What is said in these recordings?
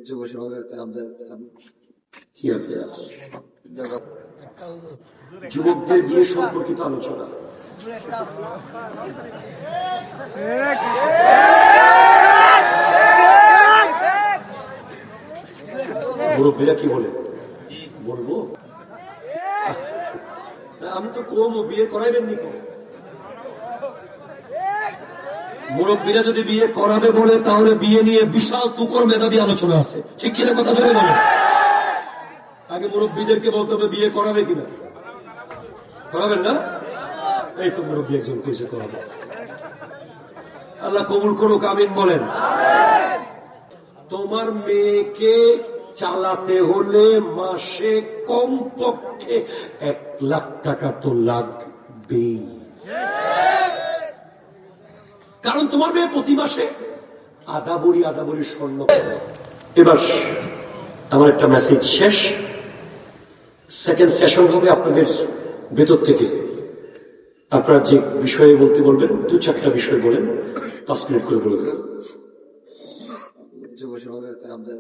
যুব সমাজের আমাদের কি আপনার যুবকদের বিয়ে সম্পর্কিত আলোচনা। মুরব্বীরা কি বলে বলবো? আমি তো কম বিয়ে করাইবেন নি। মুরব্বীরা যদি বিয়ে করাবে বলে তাহলে বিয়ে নিয়ে বিশাল তুকর মেধাবী আলোচনা আছে, ঠিক কিনা কথা জোরে বলে। আগে মুরব্বীদেরকে বলতে হবে বিয়ে করাবে কিনা। করাবেন না? এই তো মুরব্বী একজন কেসে করাবে। আল্লাহ কবুল করুক, আমিন বলেন। তোমার মেয়েকে চালাতে হলে মাসে কমপক্ষে 1 লাখ টাকা তো লাগবেই, কারণ তোমার মেয়ে প্রতি মাসে আদাবরি স্বর্ণ। এবার আমার একটা মেসেজ শেষ, সেকেন্ড সেশন হবে আপনাদের ভেতর থেকে। আপনারা যে বিষয়ে বলতে বলবেন 2-4টা বিষয় বলেন, 5 মিনিট করে বলবেন। যুব সমাজের আমাদের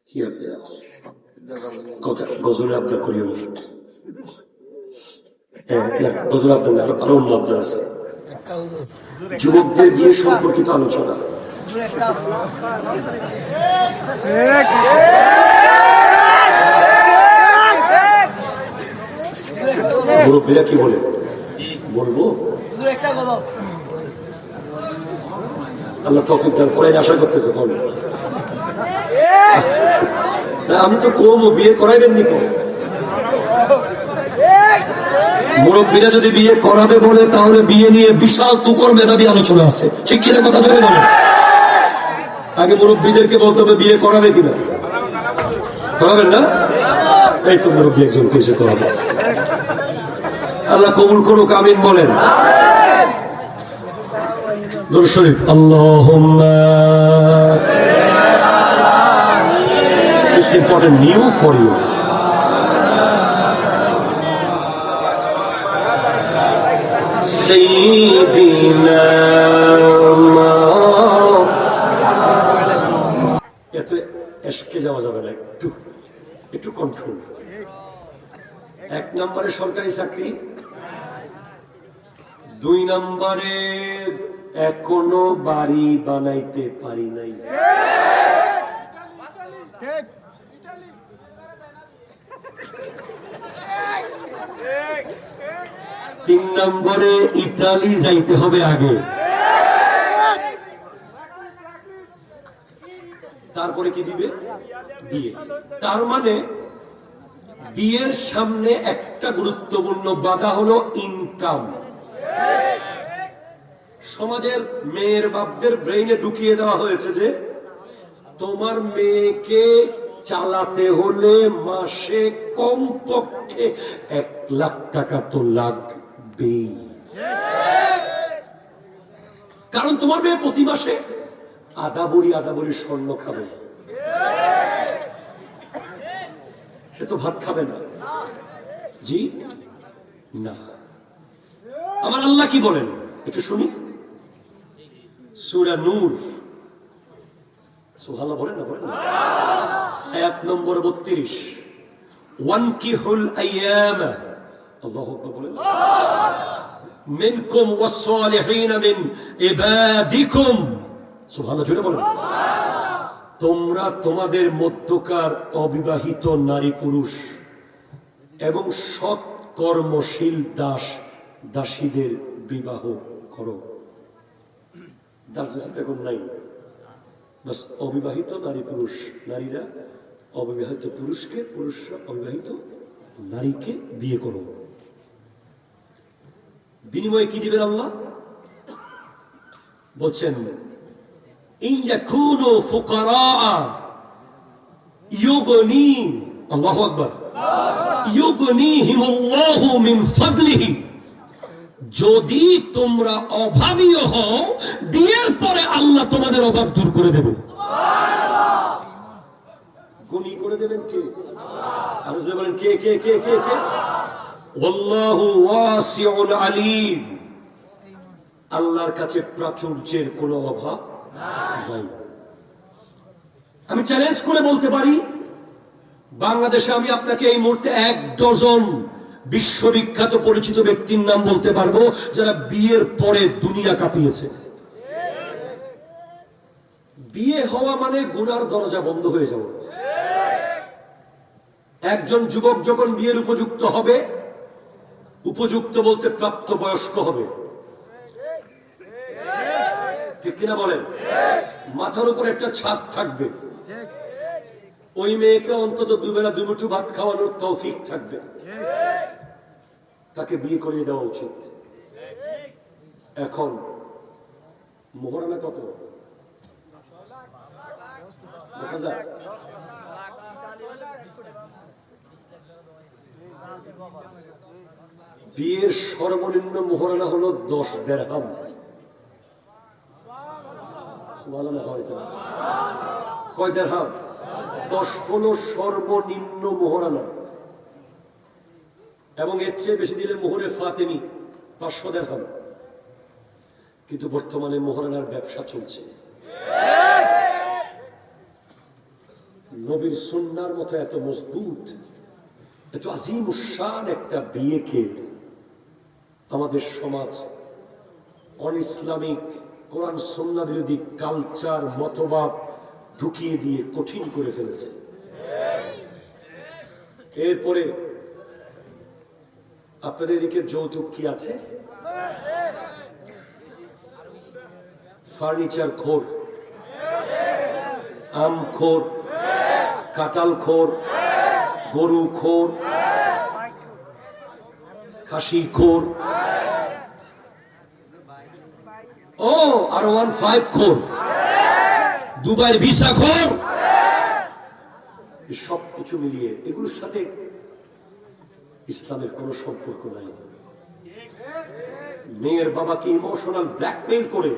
কি আপনার কথা গজলের আবদার করিও না। হ্যাঁ, গজল আবদার না, আরো অন্য আবদার আছে। যুবকদের বিয়ে সম্পর্কিত আলোচনা। মুরব্বীরা কি বলে বলবো? আল্লাহ তৌফিক দান করেন, আশা করতেছে। আমি তো কম বিয়ে করাইবেন নি। মুরব্বীরা যদি বিয়ে করাবে বলে তাহলে বিয়ে নিয়ে বিশাল তুকর মেধাবী আলোচনা আছে, ঠিক কিনা কথা জোরে বলে। আগে মুরব্বীদেরকে বলতে হবে বিয়ে করাবে কিনা। করাবেন না? এই তো মুরব্বী একজন কেসে করাবে। আল্লাহ কবুল করুক, আমিন বলেন। দরুদ শরীফ। আল্লাহুম্মা It's important new for you. Sayyidina এত এসকে যাওয়া যাবে না, একটু কন্ট্রোল। 1 নম্বরে সরকারি চাকরি, 2 নম্বরে এখনো বাড়ি বানাইতে পারি নাই, 3 নম্বরে ইটালি যাইতে হবে আগে, তারপরে কি দিবে? বিয়ে। তার মানে বিয়ের সামনে একটা গুরুত্বপূর্ণ বাধা হলো ইনকাম। সমাজের মেয়ের বাপদের ব্রেইনে ঢুকিয়ে দেওয়া হয়েছে যে তোমার মেয়েকে চালাতে হলে মাসে কমপক্ষে 1 লাখ টাকা তো লাগবেই, কারণ তোমার মেয়ে প্রতি মাসে আদাবরি স্বর্ণ খাবে। সে তো ভাত খাবে না। জি না। আমার আল্লাহ কি বলেন একটু শুনি। সূরা নূর, সুবহানাল্লাহ বলেন না, বলেন না। আয়াত নম্বর 32, ওয়ানকিহুল আইয়াম, আল্লাহু আকবার বলেন, মিনকুম ওয়াস-সালিহিন মিন ইবাদিকুম, সুবহানাল্লাহ জোরে বলেন। তোমরা তোমাদের মধ্যকার অবিবাহিত নারী পুরুষ এবং সৎ কর্মশীল দাস দাসীদের বিবাহ করো। এখন নাই, বাস অবিবাহিত নারী পুরুষ, নারীরা অবিবাহিত পুরুষকে, পুরুষরা অবিবাহিত নারীকে বিয়ে করো। বিনিময়ে কি দিবেন আল্লাহ? বলছেন ইন ইয়াকুনু ফুকারা ইউগনি, আল্লাহু আকবার, ইউগনিহিমুল্লাহু মিন ফাদলিহি, যদি তোমরা অভাবীও হও বিয়ের পরে আল্লাহ তোমাদের অভাব দূর করে দেবে। গুণী করে দেবেন কে? আল্লাহ। আর যদি বলেন কে কে কে কে কে? আল্লাহু ওয়াসিউল আলিম, আল্লাহর কাছে প্রাচুর্যের কোনো অভাব নাই। আমি চ্যালেঞ্জ করে বলতে পারি, বাংলাদেশে আমি আপনাকে এই মুহূর্তে 1 ডজন বিশ্ববিখ্যাত পরিচিত ব্যক্তির নাম বলতে পারবো যারা বিয়ের পরে দুনিয়া কাঁপিয়েছে। বিয়ে হওয়া মানে গুনার দরজা বন্ধ হয়ে যাওয়া। একজন যুবক যখন বিয়ের উপযুক্ত হবে, উপযুক্ত বলতে প্রাপ্ত বয়স্ক হবে, ঠিক কিনা বলেন? মাথার উপর একটা ছাদ থাকবে, ওই মেয়েকে অন্তত দুবেলা দুমুঠো ভাত খাওয়ানোর তৌফিক থাকবে, তাকে বিয়ে করিয়ে দেওয়া উচিত। এখন মোহরানা কত? দেখা যায় বিয়ের সর্বনিম্ন মোহরানা হলো 10 দিরহাম। সুবহানাল্লাহ। কয় দিরহাম? 10 হলো সর্বনিম্ন মোহরানা, এবং এর চেয়ে বেশি দিলে মোহরে ফাতেমি 500 দিরহাম। কিন্তু বর্তমানে মোহরানার ব্যবসা চলছে। নবীর সুন্নাহর মতো এত মজবুত, এত আজিম শান একটা বিয়েকে আমাদের সমাজ অন ইসলামিক, কোরআন সুন্নাহ বিরোধী কালচার, মতবাদ ঢুকিয়ে দিয়ে কঠিন করে ফেলেছে। এরপরে আপনাদের এদিকে যৌতুক কি আছে? ফার্নিচার খোর, আম খোর, কাঁঠাল খোর, গরু খোর, খাসি খোর, ও আর 15 খোর, দুবাইয়ের ভিসা খোর, সবকিছু মিলিয়ে এগুলোর সাথে ইসলামের কোন সম্পর্ক নাই। মেয়ের বাবাকে ইমোশনাল ব্ল্যাকমেইল করে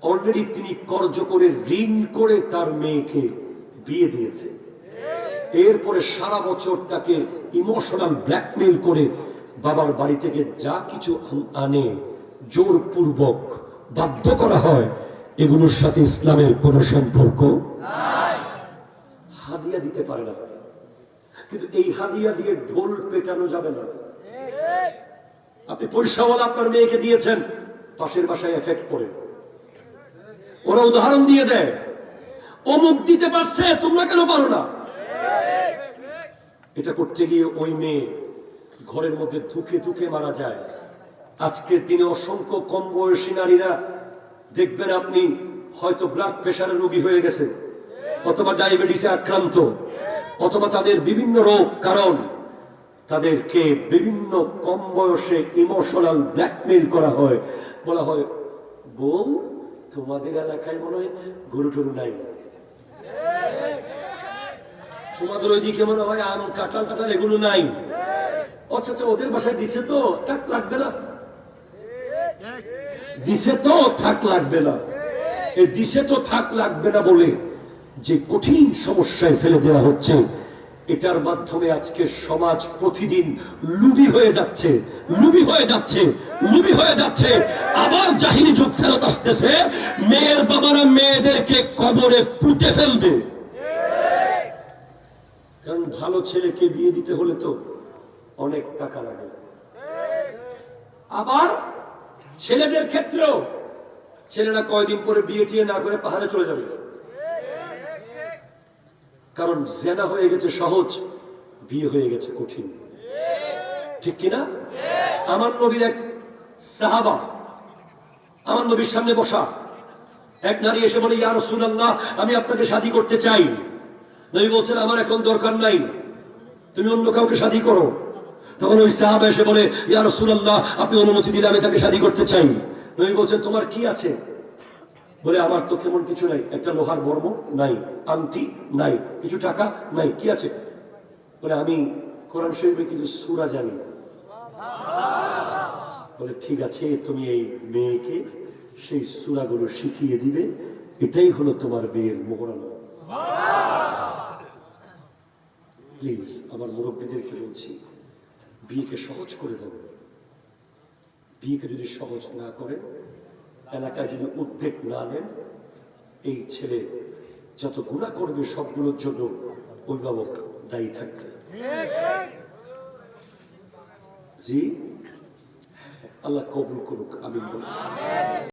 অলরেডি তিনি কর্জ করে ঋণ করে তার মেয়েকে বিয়ে দিয়েছে। এরপরে সারা বছর তাকে ইমোশনাল ব্ল্যাকমেইল করে বাবার বাড়ি থেকে যা কিছু আনে জোরপূর্বক বাধ্য করা হয়, এগুলোর সাথে ইসলামের কোন সম্পর্ক নাই। হাদিয়া দিতে পারে না, কিন্তু এই হাদিয়া দিয়ে ঢোল পেটানো যাবে না। আপনি পয়সাওয়ালা আপনার মেয়েকে দিয়েছেন, পাশের বাসায় এফেক্ট পড়ে, ওরা উদাহরণ দিয়ে দেয়, অমুক দিতে পারছে তোমরা কেন পারো না। এটা করতে গিয়ে ওই মেয়ে ঘরের মধ্যে ধুকে ধুকে মারা যায়। আজকের দিনে অসংখ্য কম বয়সী নারীরা দেখবেন আপনি হয়তো ব্লাড প্রেশারের রোগী হয়ে গেছে, অথবা ডায়াবেটিসে আক্রান্ত, অথবা তাদের বিভিন্ন রোগ, কারণ তাদেরকে বিভিন্ন কম বয়সে ইমোশনাল ব্ল্যাকমেইল করা হয়। বলা হয়, বউ তোমাদের এলাকায় মনে হয় গরু টরু নাই, তোমাদের ওইদিকে মনে হয় আম কাঁঠাল টাটাল এগুলো নাই। আচ্ছা আচ্ছা, ওদের বাসায় দিছে তো থাক লাগবে না, দিছে তো থাক লাগবে না। এই দিছে তো থাক লাগবে না বলে যে কঠিন সমস্যায় ফেলে দেওয়া হচ্ছে, এটার মাধ্যমে আজকে সমাজ প্রতিদিন লুবি হয়ে যাচ্ছে, লুবি হয়ে যাচ্ছে, লুবি হয়ে যাচ্ছে। আবার জাহিলি যুগ ফেরত আসতেছে, মেয়ের বাবারা মেয়েদেরকে কবরে পুঁতে ফেলবে। কারণ ভালো ছেলেকে বিয়ে দিতে হলে তো অনেক টাকা লাগে। আবার ছেলেদের ক্ষেত্রেও ছেলেরা কয়দিন পরে বিয়ে টিয়ে না করে পাহাড়ে চলে যাবে, কারণ জেনা হয়ে গেছে সহজ, বিয়ে হয়ে গেছে কঠিন, ঠিক কিনা? আমার নবীর এক সাহাবা, আমার নবীর সামনে বসা এক নারী এসে বলে, ইয়া রাসূলুল্লাহ আমি আপনাকে শাদী করতে চাই। নবী বলছেন, আমার এখন দরকার নাই, তুমি অন্য কাউকে শাদী করো। তখন ওই সাহাবা এসে বলে, ইয়া রাসূলুল্লাহ আপনি অনুমতি দিলে আমি তাকে শাদী করতে চাই। নবী বলছেন, তোমার কি আছে? বলে, আমার তো কেমন কিছু নাই, একটা লোহার বর্ম নাই, আংটি নাই, কিছু টাকা নাই, কি আছে? বলে, আমি কোরআন শরীফে কিছু সূরা জানি। বলে, ঠিক আছে, তুমি এই মেয়েকে সেই সূরাগুলো শিখিয়ে দিবে, এটাই হলো তোমার বিয়ের মোহরানা। প্লিজ আমার মুরব্বীদেরকে বলছি, বিয়েকে সহজ করে দেন। বিয়েকে যদি সহজ না করেন, এলাকায় যদি উদ্যোগ না নেন, এই ছেলে যত গুনাহ করবে সবগুলোর জন্য অভিভাবক দায়ী থাকবে। জি, আল্লাহ কবুল করুক, আমিন বলুন।